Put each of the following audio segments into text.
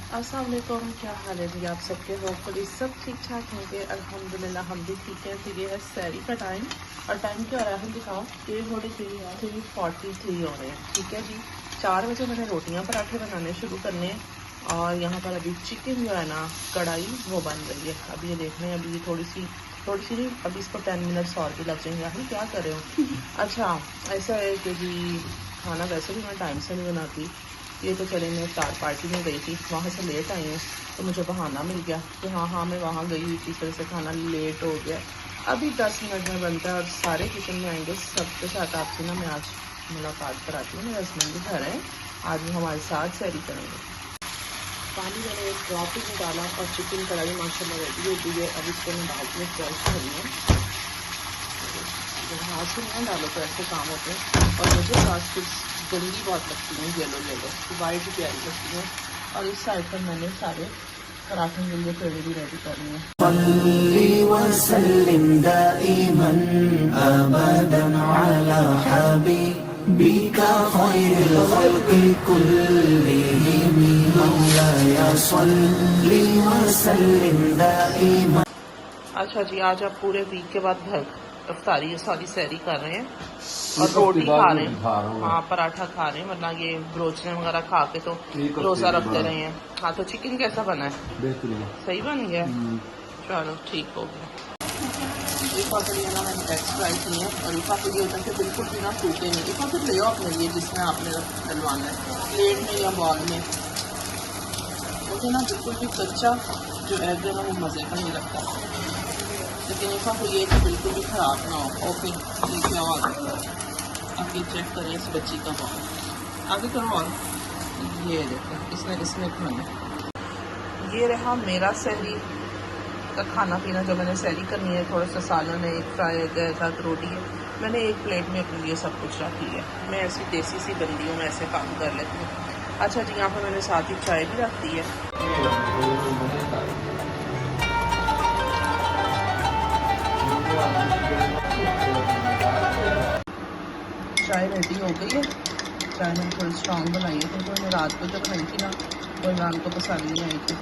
अस्सलाम वालेकुम, क्या हाल है जी आप सबके। होपफुली सब ठीक ठाक होंगे। अल्हम्दुलिल्लाह हम भी ठीक हैं। तो ये है सैरी का टाइम और टाइम क्या हो रहा है दिखाओ। 3:43 हो रहे हैं। ठीक है जी, 4 बजे मैंने रोटियां पराठे बनाने शुरू करने हैं और यहाँ पर अभी चिकन जो है ना कढ़ाई वो बन रही है। अभी ये देख रहे हैं, अभी ये थोड़ी सी नहीं, अभी इसको 10 मिनट्स और भी लग जाएंगे। अभी क्या कर रहे हो? अच्छा, ऐसा है कि जी खाना वैसे भी मैं टाइम से नहीं बनाती। ये तो चले मैं स्टार पार्टी में गई थी, वहाँ से लेट आई हूँ तो मुझे बहाना मिल गया कि हाँ मैं वहाँ गई हुई थी, फिर से खाना लेट हो गया। अभी 10 मिनट में बनता है और सारे किचन में आएंगे। सबके साथ आपसे ना मैं आज मुलाकात कराती हूँ। मेरे हस्बैंड भी घर हैं, आज वो हमारे साथ सैरी करेंगे। पानी मैंने एक ड्रॉप में डाला और चिकन कढ़ाई माशाल्लाह रेडी हो गई है। अब इसको मैं बाल्टी में फ्रेश करनी है। हाथ से ना डालो तो ऐसे काम होते हैं। और मुझे प्लास्टिक गंदी बहुत लगती है, येलो वाइट भी प्यारी लगती है। और इस साइड पर मैंने सारे पराठे के लिए पेड़े भी रेडी करनी है। अच्छा जी, आज आप पूरे वीक के बाद घर इफ्तारी सारी सैरी कर रहे हैं और रोटी खा रहे हैं। हाँ, पराठा खा रहे हैं, वरना ये ब्रोचने वगैरह खा के तो रोज़ा रखते रहे हैं। हाँ, तो चिकन कैसा बना है? बेहतरीन, सही बन गया। चलो ठीक हो गया। इफा के लिए ना मैंने टेक्स फ्राई किए हैं और इफा के लिए होता है कि बिल्कुल भी ना टूटे नहीं। इफा तो ले अपने लिए जिसमें आपने डलवाना है, प्लेट में या बॉल में। मुझे ना बिल्कुल भी कच्चा जो एग है ना वो मज़े का नहीं लगता। लेकिन इफा को ये कि बिल्कुल भी ख़राब ना हो। ओके, ये क्या आवाज़ है? आप ये चेक करें इस बच्ची का बॉल। आगे करो और ये देखो, इसने खाना। ये रहा मेरा सहरी का खाना पीना। जो मैंने सैरी करनी है, थोड़ा सा सालन है, एक फ्राई एग है, साथ रोटी है। मैंने एक प्लेट में अपने लिए सब कुछ रखी है। मैं ऐसी देसी सी बंदी हूँ, मैं ऐसे काम कर लेती हूँ। अच्छा जी, यहाँ पर मैंने साथ ही चाय भी रख दी है। चाय रेडी हो गई है। चाय मैंने थोड़ी स्ट्रॉन्ग बनाई है क्योंकि मैंने रात को जब बनाई थी ना वो इमरान को पसंद नहीं आई थी।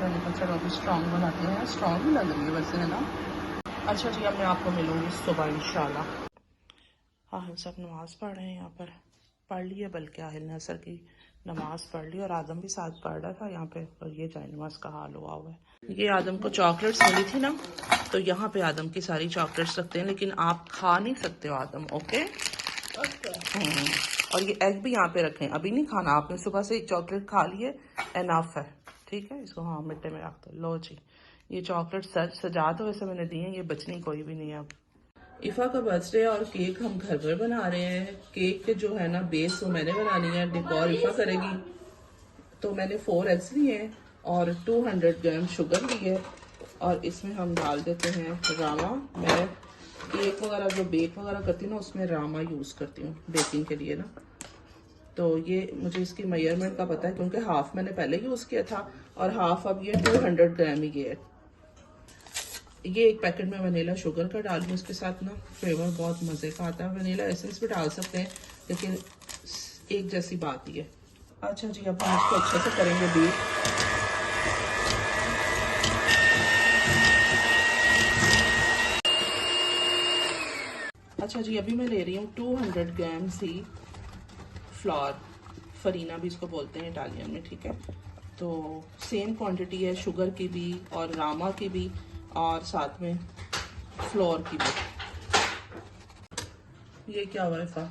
मैंने कहा चलो अभी स्ट्रॉन्ग बनाते हैं। स्ट्रॉन्ग भी लग रही है वैसे, है ना। अच्छा जी, अब मैं आपको मिलूँगी सुबह इंशाल्लाह। हाँ, हम सब नमाज़ पढ़ रहे हैं यहाँ पर। पढ़ ली है, बल्कि आहिल ने असर की नमाज़ पढ़ ली और आदम भी साथ पढ़ रहा था यहाँ पे। और ये जाए नमाज का हाल हुआ हुआ है। ये आदम को चॉकलेट्स मिली थी ना, तो यहाँ पे आदम की सारी चॉकलेट्स रखते हैं, लेकिन आप खा नहीं सकते हो आदम। ओके। और ये एग भी यहाँ पे रखें, अभी नहीं खाना आपने। सुबह से एक चॉकलेट खा लिए, एनफ है। ठीक है, इसको हाँ मिट्टे में रख दो। लो जी, ये चॉकलेट सजा तो वैसे मैंने दी है, ये बचनी कोई भी नहीं है अब। इफ़ा का बर्थडे और केक हम घर पर बना रहे हैं। केक के जो है ना बेस वो मैंने बनानी है, डेकोर इफ़ा करेगी। तो मैंने 4 एग्स लिए हैं और 200 ग्राम शुगर ली है और इसमें हम डाल देते हैं रामा। मैं केक वगैरह जो बेक वगैरह करती हूँ ना उसमें रामा यूज़ करती हूँ बेकिंग के लिए ना। तो ये मुझे इसकी मेजरमेंट का पता है क्योंकि हाफ मैंने पहले यूज़ किया था और हाफ अब ये 200 ग्राम ही है। ये एक पैकेट में वनीला शुगर का डाल दूँ इसके साथ ना, फ्लेवर बहुत मज़े का आता है। वनीला एसेंस भी डाल सकते हैं, लेकिन एक जैसी बात ही है। अच्छा जी, अब हम इसको अच्छे से करेंगे बीट। अच्छा जी, अभी मैं ले रही हूँ 200 ग्राम सी फ्लावर, फरीना भी इसको बोलते हैं इटालियन में। ठीक है, तो सेम क्वांटिटी है शुगर की भी और रामा की भी और साथ में फ्लोर की भी। ये क्या हुआ इफा?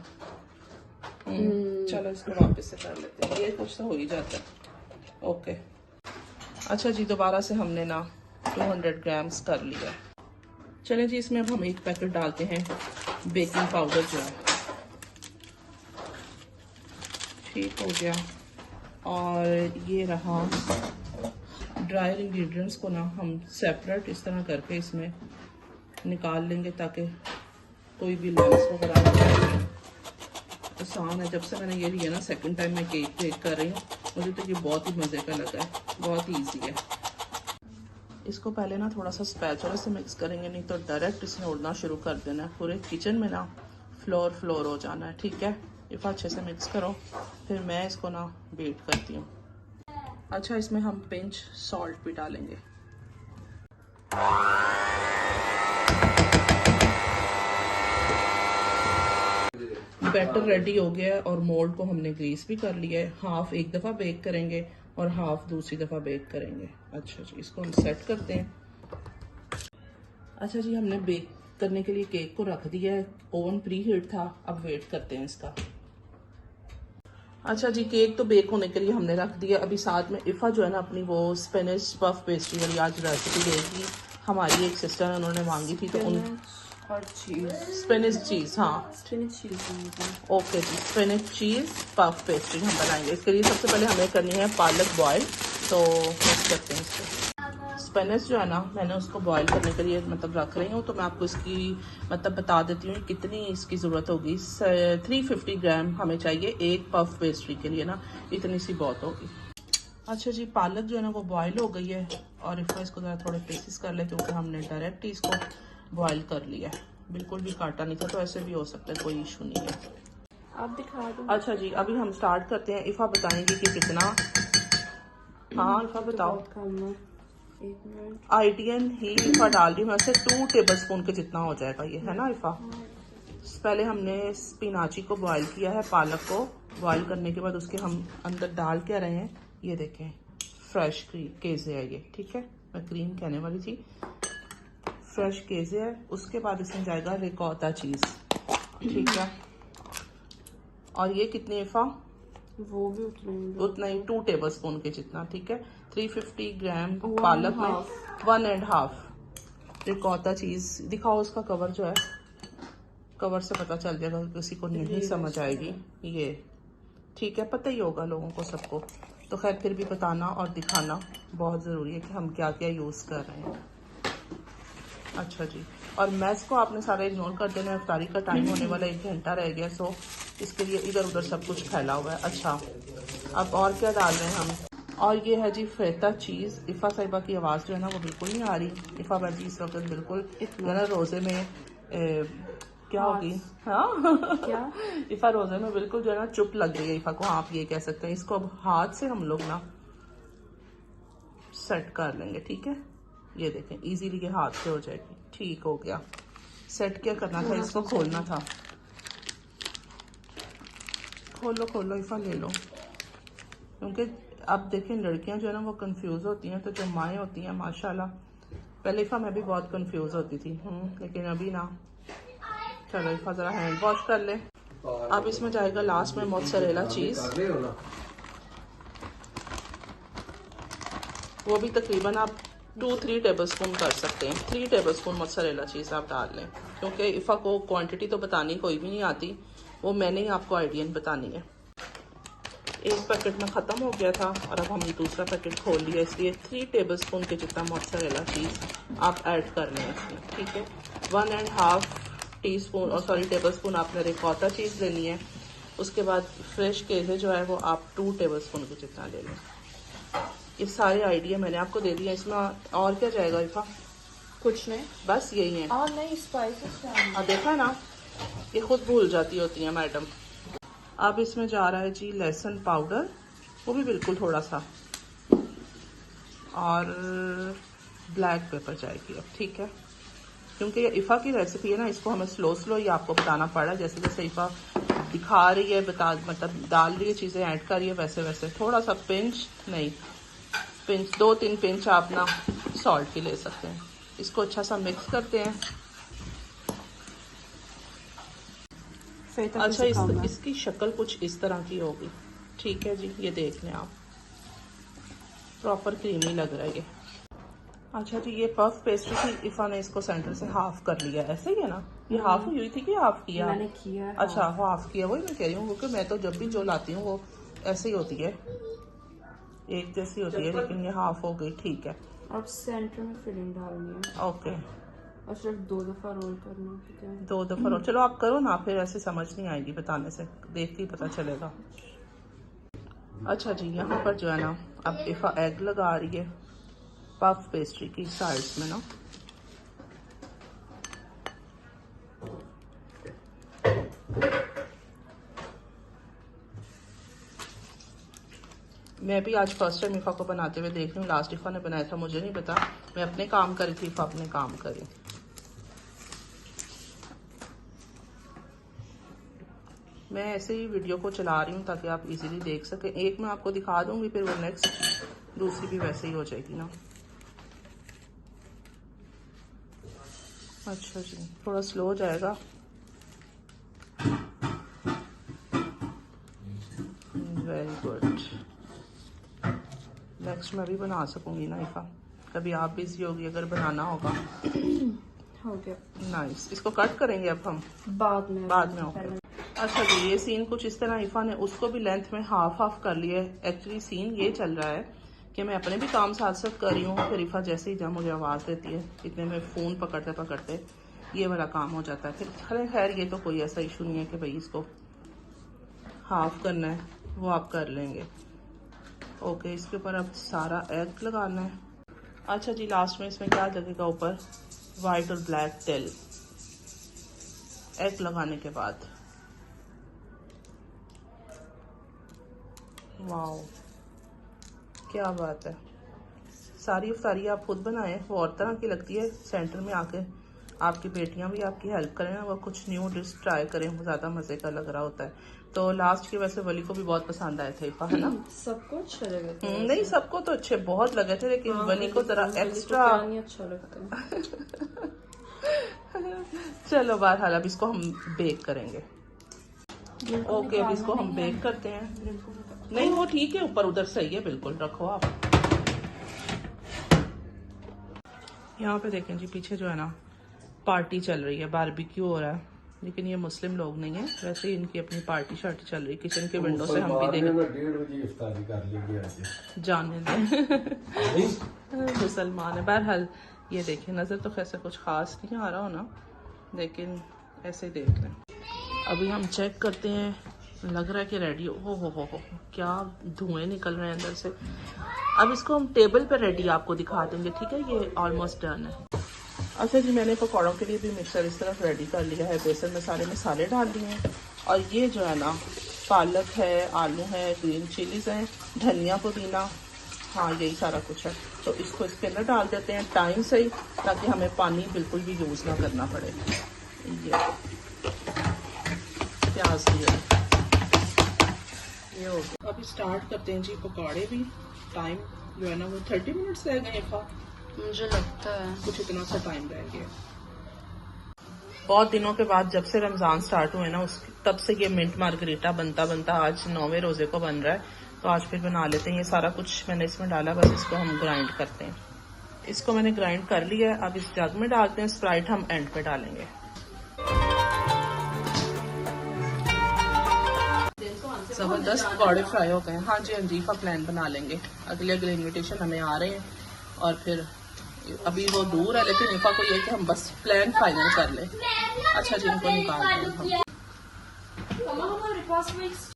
चलो इसको वापस से कर लेते हैं, ये कुछ तो हो ही जाता है। ओके। अच्छा जी, दोबारा से हमने ना 200 ग्राम्स कर लिया। चलें जी, इसमें अब हम एक पैकेट डालते हैं बेकिंग पाउडर जो है। ठीक हो गया। और ये रहा ड्राई इंग्रेडिएंट्स को ना हम सेपरेट इस तरह करके इसमें निकाल लेंगे ताकि कोई भी लम्स वगैरह ना जाए। आसान है। जब से मैंने ये लिया ना, सेकंड टाइम मैं केक बेक कर रही हूँ, मुझे तो ये बहुत ही मज़े का लगा है, बहुत ही ईजी है। इसको पहले ना थोड़ा सा स्पैचुला से मिक्स करेंगे, नहीं तो डायरेक्ट इसने उड़ना शुरू कर देना है। पूरे किचन में ना फ्लोर हो जाना है। ठीक है, इफ़ा अच्छे से मिक्स करो, फिर मैं इसको ना बीट करती हूँ। अच्छा, इसमें हम पिंच सॉल्ट भी डालेंगे। बैटर रेडी हो गया है और मोल्ड को हमने ग्रीस भी कर लिया है। हाफ एक दफ़ा बेक करेंगे और हाफ दूसरी दफ़ा बेक करेंगे। अच्छा जी, इसको हम सेट करते हैं। अच्छा जी, हमने बेक करने के लिए केक को रख दिया है। ओवन प्री हीट था, अब वेट करते हैं इसका। अच्छा जी, केक तो बेक होने के लिए हमने रख दिया। अभी साथ में इफ़ा जो है ना अपनी वो स्पिनिच पफ पेस्ट्री वाली आज रेसिपी देगी। हमारी एक सिस्टर है, उन्होंने मांगी थी तो उन और चीज़, स्पिनिच चीज़, हाँ स्पिनिच चीज़। ओके जी, स्पिनिच चीज़ पफ पेस्ट्री हम बनाएंगे। इसके लिए सबसे पहले हमें करनी है पालक बॉयल। तो मिक्स करते हैं इसको। स्पिनच जो है ना, मैंने उसको बॉईल करने के लिए मतलब रख रही हूँ। तो मैं आपको इसकी मतलब बता देती हूँ कितनी इसकी ज़रूरत होगी। 350 ग्राम हमें चाहिए एक पफ पेस्ट्री के लिए ना, इतनी सी बहुत होगी। अच्छा जी, पालक जो है ना वो बॉईल हो गई है और इसको ज़रा थोड़े पीसेस कर ले, क्योंकि हमने डायरेक्ट ही इसको बॉईल कर लिया है, बिल्कुल भी काटा नहीं था। तो ऐसे भी हो सकता है, कोई इशू नहीं है। आप दिखा दो। अच्छा जी, अभी हम स्टार्ट करते हैं। इफ़ा बताएंगे कि कितना। हाँ इफ़ा बताओ। एक मिनट, आइडियन ही इफ़ा डाल रही हूँ, वैसे 2 टेबल स्पून के जितना हो जाएगा ये, है ना इफ़ा। पहले हमने स्पिनाची को बॉईल किया है, पालक को बॉईल करने के बाद उसके हम अंदर डाल के रहे हैं। ये देखें, फ्रेश केज़े है ये, ठीक है, मैं क्रीम कहने वाली थी, फ्रेश केज़े है। उसके बाद इसमें जाएगा रिकॉटा चीज़, ठीक है। और ये कितनी इफ़ा? वो भी उतना ही 2 टेबल स्पून के जितना, ठीक है। 350 ग्राम पालक में 1.5 रिकॉटा चीज़। दिखाओ उसका कवर जो है, कवर से पता चल जाएगा, किसी को नहीं समझ आएगी ये, ठीक है। पता ही होगा लोगों को, सबको, तो खैर फिर भी बताना और दिखाना बहुत ज़रूरी है कि हम क्या क्या यूज़ कर रहे हैं। अच्छा जी, और मैस को आपने सारा इग्नोर कर देना। इफ्तारी का टाइम होने वाला, 1 घंटा रह गया, सो इसके लिए इधर उधर सब कुछ फैला हुआ है। अच्छा, अब और क्या डाल रहे हैं हम? और ये है जी फेटा चीज़। इफ़ा साहिबा की आवाज़ जो है ना वो बिल्कुल नहीं आ रही। इफ़ा बाजी इस वक्त बिल्कुल जो है ना रोज़े में क्या होगी, हाँ क्या इफ़ा रोज़े में बिल्कुल जो है ना चुप लग रही है इफ़ा को, आप ये कह सकते हैं। इसको अब हाथ से हम लोग ना सेट कर लेंगे, ठीक है। ये देखें, इजीली ये हाथ से हो जाएगी। ठीक हो गया। सेट क्या करना था, इसको खोलना था। खोलो खोलो इफ़ा, ले लो। क्योंकि अब देखें लड़कियां जो है ना वो कंफ्यूज होती हैं, तो जो माएँ होती हैं माशाल्लाह, पहले इफ़ा मैं भी बहुत कंफ्यूज होती थी, लेकिन अभी ना। चलो इफ़ा ज़रा हैंड वॉश कर ले। अब इसमें जाएगा लास्ट में मोज़रेला चीज़, वो भी तकरीबन आप 2-3 टेबल स्पून कर सकते हैं। 3 टेबल स्पून मोज़रेला चीज़ आप डाल लें, क्योंकि इफ़ा को क्वांटिटी तो बतानी कोई भी नहीं आती, वो मैंने ही आपको आइडियन बतानी है। एक पैकेट में ख़त्म हो गया था और अब हमने दूसरा पैकेट खोल लिया, इसलिए 3 टेबल स्पून के जितना मोज़रेला चीज़ आप ऐड कर लें इसमें, ठीक है। 1.5 टीस्पून और सॉरी टेबल स्पून आपने रिकॉटा चीज़ लेनी है। उसके बाद फ्रेश केज़े जो है वो आप 2 टेबल स्पून के जितना ले लें। ये सारे आइडिया मैंने आपको दे दिए। इसमें और क्या जाएगा इफ़ा? कुछ नहीं, बस यही है। और नहीं, स्पाइसेस। देखा ना, ये खुद भूल जाती होती हैं मैडम। अब इसमें जा रहा है जी लहसुन पाउडर, वो भी बिल्कुल थोड़ा सा, और ब्लैक पेपर जाएगी अब, ठीक है। क्योंकि ये इफ़ा की रेसिपी है ना, इसको हमें स्लो स्लो ही आपको बताना पड़ा। जैसे जैसे इफ़ा दिखा रही है, मतलब डाल रही है चीज़ें, ऐड कर रही है, वैसे वैसे थोड़ा सा पिंच नहीं, पिंच 2-3 पिंच आप ना सॉल्ट की ले सकते हैं। इसको अच्छा सा मिक्स करते हैं। अच्छा, इसकी शक्ल कुछ इस तरह की होगी, ठीक है जी। ये देख लें आप, प्रॉपर क्रीमी लग रहा है ये। अच्छा जी, ये पफ पेस्ट्री थी, इफ़ा ने इसको सेंटर से हाफ कर लिया, ऐसे ही है ना? ये हाफ हुई थी कि हाफ किया? मैंने किया। अच्छा, हाफ किया, वही मैं कह रही हूँ, क्योंकि मैं तो जब भी जो लाती हूँ वो ऐसे ही होती है, एक जैसी होती है, लेकिन ये हाफ हो गई, ठीक है। अब सेंटर में फिलिंग डालनी है। ओके, और सिर्फ 2 दफ़ा रोल करना, ठीक है। 2 दफ़ा रोल, चलो आप करो ना, फिर ऐसे समझ नहीं आएगी बताने से, देख के ही पता चलेगा। अच्छा जी, यहाँ पर जो है ना अब इफ़ा एग लगा रही है पफ पेस्ट्री की साइड्स में ना। मैं भी आज फर्स्ट टाइम ईफा को बनाते हुए देख रही हूँ। लास्ट ईफा ने बनाया था, मुझे नहीं पता। मैं अपने काम करी थी, ईफा अपने काम करी। मैं ऐसे ही वीडियो को चला रही हूँ ताकि आप इजीली देख सकें। एक मैं आपको दिखा दूंगी, फिर वो नेक्स्ट दूसरी भी वैसे ही हो जाएगी ना। अच्छा जी, थोड़ा स्लो हो जाएगा। Very good. नेक्स्ट मैं भी बना सकूंगी ना ईफा, कभी आप बिजी होगी अगर बनाना होगा। हो गया। नाइस। इसको कट करेंगे अब हम बाद में होगा। अच्छा जी, ये सीन कुछ इस तरह ईफा ने उसको भी लेंथ में हाफ कर लिया है। एक्चुअली सीन ये चल रहा है कि मैं अपने भी काम साथ साथ कर रही हूँ, फिर ईफा जैसे ही जब मुझे आवाज़ देती है इतने में फ़ोन पकड़ते पकड़ते ये वाला काम हो जाता है। फिर खैर ये तो कोई ऐसा इशू नहीं है कि भाई इसको हाफ करना है, वो आप कर लेंगे। ओके, इसके ऊपर अब सारा एग लगाना है। अच्छा जी, लास्ट में इसमें क्या लगेगा ऊपर? वाइट और ब्लैक टेल। एग लगाने के बाद वाओ, क्या बात है। सारी अफ्तारी आप खुद बनाएं, वो और तरह की लगती है। सेंटर में आके आपकी बेटियां भी आपकी हेल्प करें ना, वो कुछ न्यू डिश ट्राई करें, वो ज़्यादा मज़े का लग रहा होता है। तो लास्ट के वैसे वली को भी बहुत पसंद आए थे ईफा, है ना? सबको अच्छे लगे थे। नहीं, सबको तो अच्छे बहुत लगे थे, लेकिन वली को ज़रा एक्स्ट्रा अच्छा लगता है। चलो बहरहाल अब इसको हम बेक करेंगे। ओके, अब इसको हम बेक करते हैं। नहीं, वो ठीक है, ऊपर उधर सही है, बिल्कुल रखो आप। यहाँ पे देखें जी, पीछे जो है ना पार्टी चल रही है, बारबेक्यू हो रहा है। लेकिन ये मुस्लिम लोग नहीं है, वैसे ही इनकी अपनी पार्टी शार्टी चल रही है। किचन के विंडो से हम भी देख जाने दें। मुसलमान है। बहरहाल ये देखिए, नज़र तो कैसे कुछ खास नहीं आ रहा हो ना, लेकिन ऐसे ही देख लें। अभी हम चेक करते हैं, लग रहा है कि रेडी हो क्या धुएं निकल रहे हैं अंदर से। अब इसको हम टेबल पर रेडी आपको दिखा देंगे, ठीक है? ये ऑलमोस्ट डन है। अच्छा जी, मैंने पकौड़ों के लिए भी मिक्सर इस तरफ रेडी कर लिया है। बेसन में सारे मसाले डाल दिए हैं, और ये जो है ना पालक है, आलू है, ग्रीन चिलीज हैं, धनिया पुदीना, हाँ यही सारा कुछ है। तो इसको इसके अंदर डाल देते हैं टाइम से ही, ताकि हमें पानी बिल्कुल भी यूज़ ना करना पड़े। ये प्याज दिया, ये हो गया। अभी स्टार्ट करते हैं जी पकौड़े भी। टाइम जो है ना वो 30 मिनट्स रह गए ईफा, मुझे लगता है कुछ इतना सा टाइम रह गया। बहुत दिनों के बाद जब से रमजान स्टार्ट हुए ना, उस तब से ये मिंट मार्गरीटा बनता आज 9वें रोजे को बन रहा है। तो आज फिर बना लेते हैं। ये सारा कुछ मैंने इसमें डाला, बस इसको हम ग्राइंड करते हैं। इसको मैंने ग्राइंड कर लिया है। अब इस जग में डालते हैं। स्प्राइट हम एंड पे डालेंगे। जबरदस्त पकौड़े फ्राई हो गए हैं। हाँ जी, अंजीफा प्लान बना लेंगे। अगले इन्विटेशन हमें आ रहे हैं, और फिर अभी वो दूर है, लेकिन ईफा को ये कि हम बस प्लान फाइनल कर लें। अच्छा जी, इनको निकाल दें हम।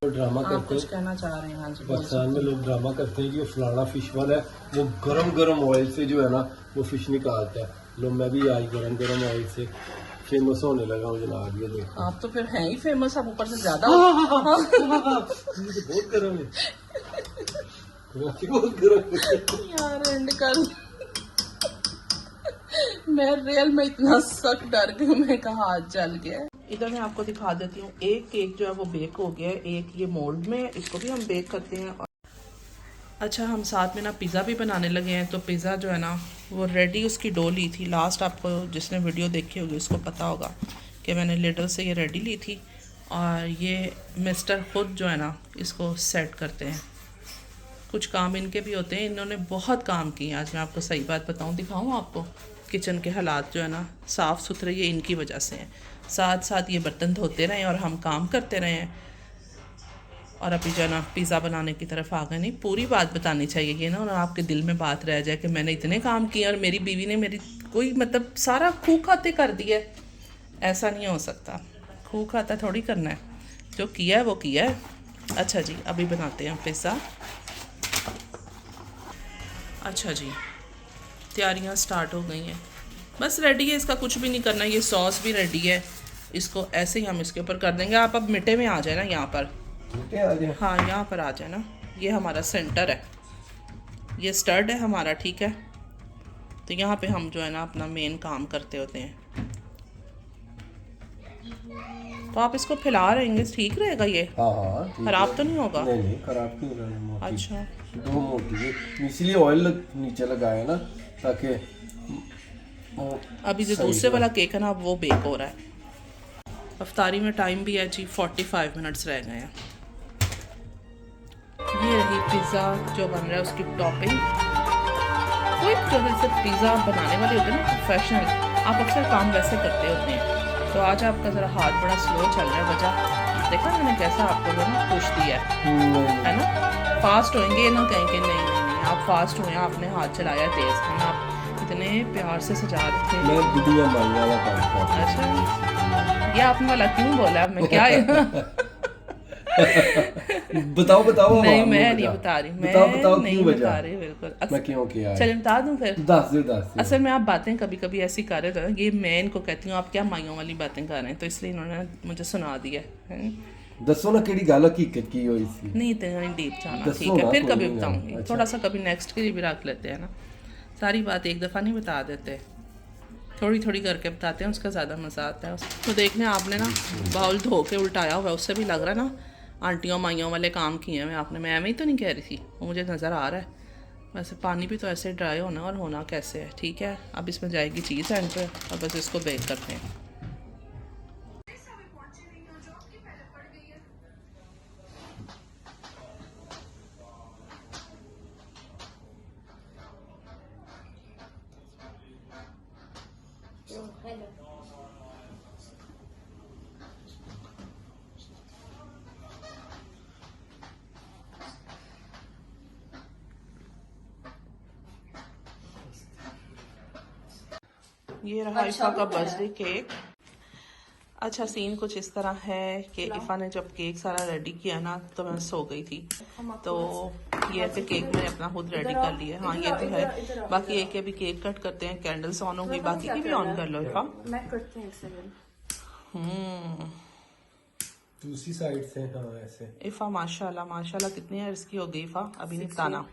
ड्रामा करते कुछ कहना चाह रहे हैं? हाँ जी, पाकिस्तान में लोग ड्रामा करते हैं कि वो फलाना फिश वाला है, वो गरम ऑयल से जो है ना वो फिश निकालता है। लो मैं भी आज गरम ऑयल से फेमस होने लगा हूँ जनाब। ये देखो, आप तो फिर हैं ही फेमस, आप ऊपर से ज्यादा। बहुत गर्म है, बहुत गर्म है यार। एंड कर, मैं रियल में इतना सख्त डर गई, मैं कहा हाथ जल गया। इधर मैं आपको दिखा देती हूँ। एक केक जो है वो बेक हो गया है, एक ये मोल्ड में, इसको भी हम बेक करते हैं। अच्छा, हम साथ में ना पिज़्ज़ा भी बनाने लगे हैं। तो पिज़्ज़ा जो है ना वो रेडी, उसकी डो ली थी। लास्ट आपको जिसने वीडियो देखी होगी उसको पता होगा कि मैंने लिडल से ये रेडी ली थी। और ये मिस्टर खुद जो है ना इसको सेट करते हैं। कुछ काम इनके भी होते हैं, इन्होंने बहुत काम किए। आज मैं आपको सही बात बताऊं, दिखाऊं आपको किचन के हालात जो है ना साफ़ सुथरे, ये इनकी वजह से हैं। साथ साथ ये बर्तन धोते रहे और हम काम करते रहे हैं। और अभी जो है ना पिज़्ज़ा बनाने की तरफ आ गए। नहीं, पूरी बात बतानी चाहिए ये ना, और आपके दिल में बात रह जाए कि मैंने इतने काम किए और मेरी बीवी ने मेरी कोई मतलब सारा खूह खाते कर दिया। ऐसा नहीं हो सकता, खूह खाता थोड़ी करना है, जो किया है वो किया है। अच्छा जी, अभी बनाते हैं पिज़्ज़ा। अच्छा जी, तैयारियां स्टार्ट हो गई हैं, बस रेडी है। इसका कुछ भी नहीं करना, ये सॉस भी रेडी है। इसको ऐसे ही हम इसके ऊपर कर देंगे। आप अब मिट्टे में आ जाए ना, यहाँ पर। हाँ, यहाँ पर आ जाए ना। ये हमारा सेंटर है, ये स्टड है हमारा, ठीक है। तो यहाँ पे हम जो है ना अपना मेन काम करते होते हैं। तो आप इसको फैला रहेंगे, ठीक रहेगा ये? हाँ हाँ ठीक खराब है। तो नहीं होगा? नहीं नहीं खराब क्यों होगा, मोटी। अच्छा, दो मोटी है इसलिए ऑयल नीचे लगाया ना, ताकि अभी जो सही दूसरे है। वाला केक है ना वो बेक हो रहा है। अफ्तारी में टाइम भी है जी, 45 मिनट्स रह गए हैं। ये रही पिज़्ज़ा जो बन रहा है, उसकी टॉपिंग। कोई जो वैसे पिज़्ज़ा बनाने वाले होते हैं ना प्रोफेशनल, आप अक्सर काम वैसे करते होते हैं। तो आज आपका ज़रा हाथ बड़ा स्लो चल रहा है, वजह देखा मैंने कैसा आपको जो ना पुश दिया है ना। फास्ट होएंगे ना, कहेंगे नहीं नहीं नहीं आप फास्ट हुए, आपने हाथ चलाया तेज़, है ना। आप इतने प्यार से सजा रखे। मैं दुनिया मांगने वाला काम करता हूँ। अच्छा, ये आपने वाला क्यों बोला? मैं क्या बताओ बताओ। नहीं अब मैं वजह। नहीं बता रही, मैं बताओ नहीं क्यों बता वजह। रही बिल्कुल। मैं क्यों किया है? चलिए बता दूं फिर। दस दो। असल में आप बातें कभी कभी ऐसी कर रहे थे, ये मैं इनको कहती हूँ आप क्या माइयों वाली बातें कर रहे हैं, तो इसलिए इन्होंने मुझे सुना दिया है। दसो ना केड़ी गल हकीकत की हुई सी। नहीं इतना डीप जाना, दसो ठीक है ना, फिर कोई कभी नहीं बताऊंगी। अच्छा। थोड़ा सा कभी नेक्स्ट के लिए भी रख लेते हैं ना, सारी बात एक दफ़ा नहीं बता देते, थोड़ी थोड़ी करके बताते हैं, उसका ज़्यादा मज़ा आता है। तो देखने आपने ना बाउल धो के उल्टाया हुआ है, उससे भी लग रहा है ना आंटियों माइयों वाले काम किए हैं आपने। मैं एवं ही तो नहीं कह रही थी, वो मुझे नज़र आ रहा है। वैसे पानी भी तो ऐसे ड्राई होना और होना कैसे है, ठीक है। अब इसमें जाएगी चीज़ एंड पे, और बस इसको बेक करते हैं। ये रहा इफ़ा का बर्थडे केक। अच्छा सीन कुछ इस तरह है कि इफ़ा ने जब केक सारा रेडी किया ना तो मैं सो गई थी, तो ये ऐसे केक मैंने अपना खुद रेडी कर लिया। हाँ ये तो है, बाकी एक अभी केक कट करते हैं, कैंडल्स ऑन होंगी, बाकी की भी ऑन कर लो इफ़ा। मैं करती हूँ एक सेकंड। दूसरी साइड से हाँ ऐसे। इफ़ा माशाल्लाह माशाल्लाह कितनी है इसकी हो गई इफ़ा, अभी नहीं बताना।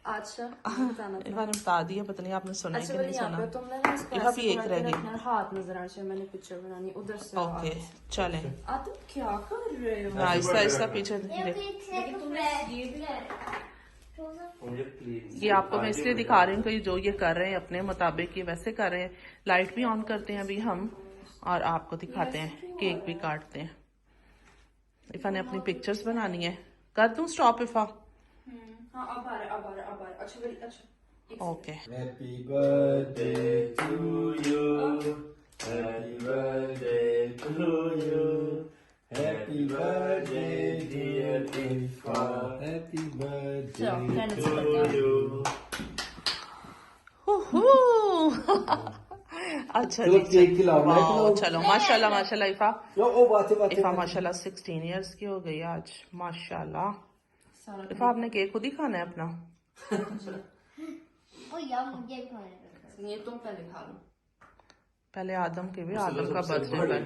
अच्छा बताना था। इफ़ा ने बता दिया, पता नहीं आपने सुना अच्छा कि नहीं यहाँ सुना। पे तुमने ना इसको इफ़ा ऐसे भी एक घुमा के रहेगी। रखना है, हाथ नजर आना चाहिए, मैंने पिक्चर बनानी है उधर से। ओके चलें, तुम क्या कर रहे हो? आहिस्ता आहिस्ता पीछे धीरे। ये आपको मैं इसलिए दिखा रही हूँ कि जो ये कर रहे हैं अपने मुताबिक ये वैसे कर रहे हैं। लाइट भी ऑन करते हैं अभी हम, और आपको दिखाते हैं, केक भी काटते हैं। इफ़ा ने अपनी पिक्चर्स बनानी है, कर दूं स्टॉप इफ़ा? हाँ अब आ रहा। अच्छा वेरी अच्छा। Okay Happy birthday to you. Happy birthday to you. Happy birthday dear Ifa. Happy birthday चलो कैंडल्स करते हैं। you. अच्छा चलो जी केक खिलाओ, मैं वाह, खिलाऊं? चलो माशाल्लाह माशाल्लाह इफ़ा। ओ बातें इफ़ा माशाल्लाह 16 इयर्स की हो गई आज माशाल्लाह। सारा इफ़ा आपने केक खुद ही खाना है अपना? ये तुम पहले खा लो। पहले आदम के भी, आदम का बर्थडे।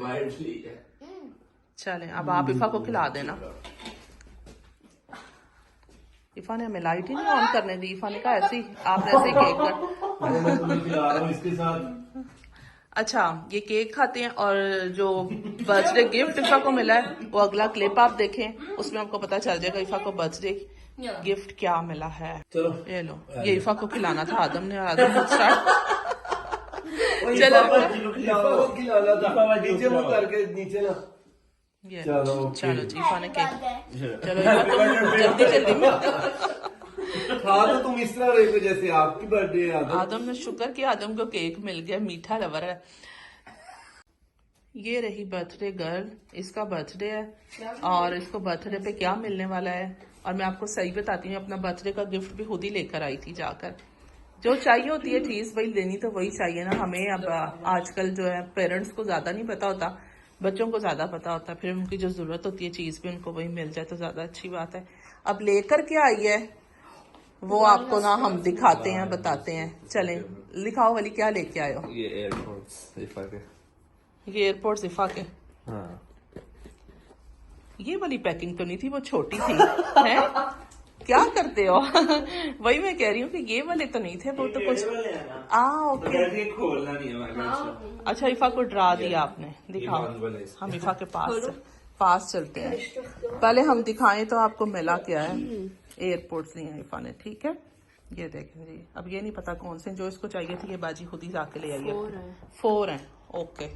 चलें अब आप इफ़ा को खिला देना। इफ़ा ने हमें लाइट ही नहीं ऑन करने दी, इफ़ा ने कहा ऐसे ही आपने ऐसे ही केक कर। मैं तुम्हें खिला रहा हूँ इसके साथ। अच्छा ये केक खाते हैं, और जो बर्थडे गिफ्ट इफ़ा को मिला है वो अगला क्लिप आप देखें, उसमें आपको पता चल जाएगा इफ़ा को बर्थडे गिफ्ट क्या मिला है। चलो ये लो, ये इफ़ा को खिलाना था आदम ने, और आदम खुद स्टार्ट। चलो खिलाना था, नीचे मुंह करके नीचे ना। ये चलो, चलो जी इफ़ा ने केक, चलो इफ़ा तुम जल्दी जल्दी में। खा तो तुम इस तरह रहे हो जैसे आपकी बर्थडे है। आदम ने शुक्र किया, आदम को केक मिल गया, मीठा लवर है। ये रही बर्थडे गर्ल, इसका बर्थडे है और इसको बर्थडे पे क्या मिलने वाला है, और मैं आपको सही बताती हूँ, अपना बर्थडे का गिफ्ट भी खुद ही लेकर आई थी जाकर। जो चाहिए होती है चीज़ वही लेनी, तो वही चाहिए ना हमें। अब आजकल जो है पेरेंट्स को ज़्यादा नहीं पता होता, बच्चों को ज़्यादा पता होता है, फिर उनकी जो ज़रूरत होती है चीज़ भी उनको वही मिल जाए तो ज़्यादा अच्छी बात है। अब लेकर क्या आई है वो आपको ना हम दिखाते हैं, बताते हैं। चलें लिखाओ वाली क्या लेके आए हो? ये एयरपोर्ट्स इफा के। ये एयरपोर्ट्स इफ़ा के। हाँ ये वाली पैकिंग तो नहीं थी, वो छोटी थी है? क्या करते हो? वही मैं कह रही हूँ कि ये वाले तो नहीं थे, वो तो कुछ ओके। खोलना नहीं है मैंने। अच्छा, इफा को डरा दिया आपने। दिखाओ, हम इफा के पास चलते हैं। पहले हम दिखाएं तो आपको मिला क्या है। एयरपोर्ट्स नहीं है इफा ने, ठीक है। ये देखें जी, अब ये नहीं पता कौन से जो इसको चाहिए थी, ये बाजी खुद ही जाके ले आई है। 4 हैं, ओके।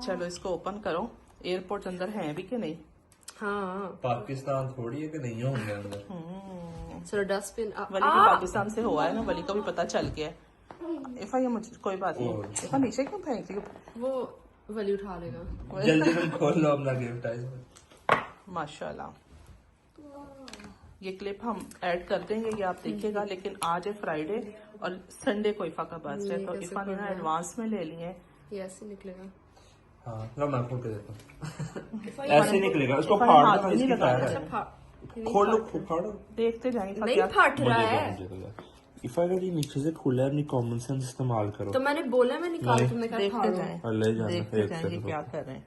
चलो इसको ओपन करो। एयरपोर्ट अंदर हैं भी कि नहीं? हाँ, पाकिस्तान थोड़ी है कि नहीं होंगे अंदर। चलो डस्टबिन वली को पाकिस्तान से हुआ है ना, वली को भी पता चल गया है। इफा ये मुझे कोई बात नहीं। इफा नीचे क्यों फेंक रही हो? वो वली उठा लेगा। जल्दी से खोल लो अपना गिफ्ट है। माशाल्लाह, ये क्लिप हम ऐड कर देंगे, ये आप देखिएगा। लेकिन आज है फ्राइडे और संडे को इफा का बर्थडे है, तो इफा ने ना एडवांस में ले लिए। ये ऐसे निकलेगा। हाँ, लो मैं खोल के देता हूँ। ऐसे ऐसे निकलेगा, इसको इफा ने फाड़ हाथ दो, भी नहीं इसकी लगाया। फाड़ है। खोल लो, फाड़ो। देखते जाएं इफा नहीं क्या फट रहा है। इफ अगर ये नीचे से खुला है, अपनी कॉमन सेंस इस्तेमाल करो। तो मैंने बोला मैं निकाल, तुमने कहा देखते फाड़ो। जाएं, ले जाना, देखते एक जाएं ये सेकंड। क्या कर रहे हैं।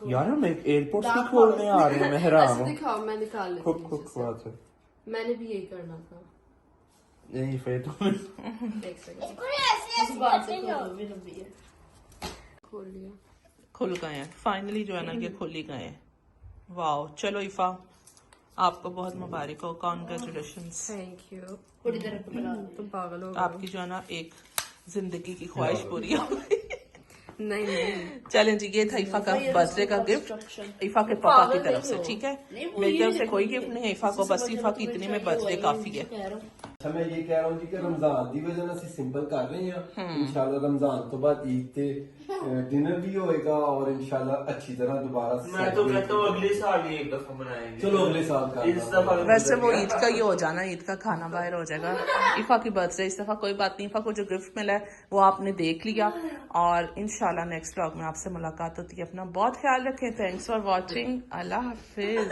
यार हम एयरपोर्ट से खोलने आ रहे हैं, मैं हैरान ऐसे हूँ। दिखाओ, मैं निकाल लेती खुद हूँ खुद नीचे से। बात है। मैंने भी यही करना था। नहीं फिर तो एक सेकंड। खोल लिया। खुल गए हैं फाइनली, जो है ना ये खुल ही गए हैं। वाओ, चलो इफा आपको बहुत मुबारक हो, कॉन्ग्रेचुलेशंस। Thank you. तुम पागल हो गए। आपकी जो है ना एक जिंदगी की ख्वाहिश पूरी हो गई। नहीं नहीं, चलें जी, ये था इफा का बर्थडे का गिफ्ट इफा के पापा की तरफ से, ठीक है। मेरी तरफ से कोई गिफ्ट नहीं है इफा को, बस इफा की इतने में बर्थडे काफी है। अच्छा, मैं ये कह रहा हूँ जी कि रमजान की वजह से सिंपल कर रहे हैं। इंशाल्लाह रमजान तो बाद ईद ते डिनर भी होएगा और इंशाल्लाह अच्छी तरह दोबारा मैं तो कहता हूँ अगले साल ही एक दफा मनाएंगे। चलो अगले साल का इस दफा वैसे वो ईद का ही हो जाना, ईद का खाना बाहर हो जाएगा। इफा की बर्थडे इस दफा कोई बात नहीं, इफा को जो गिफ्ट मिला है वो आपने देख लिया और इंशाल्लाह नेक्स्ट व्लॉग में आपसे मुलाकात होती है। अपना बहुत ख्याल रखें। Thanks for watching. Allah Hafiz.